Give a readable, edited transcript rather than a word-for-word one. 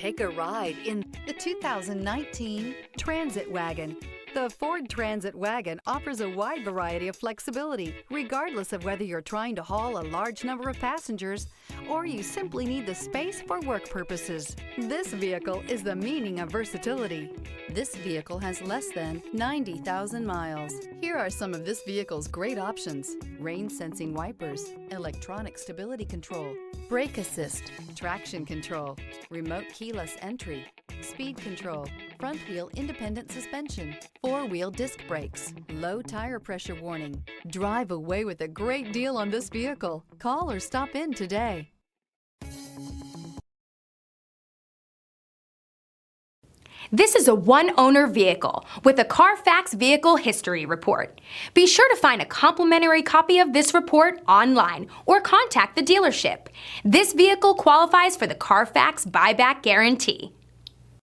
Take a ride in the 2019 Transit Wagon. The Ford Transit Wagon offers a wide variety of flexibility, regardless of whether you're trying to haul a large number of passengers or you simply need the space for work purposes. This vehicle is the meaning of versatility. This vehicle has less than 90,000 miles. Here are some of this vehicle's great options: rain-sensing wipers, electronic stability control, brake assist, traction control, remote keyless entry, speed control, front wheel independent suspension, four-wheel disc brakes, low tire pressure warning. Drive away with a great deal on this vehicle. Call or stop in today. This is a one-owner vehicle with a Carfax Vehicle History Report. Be sure to find a complimentary copy of this report online or contact the dealership. This vehicle qualifies for the Carfax Buyback Guarantee.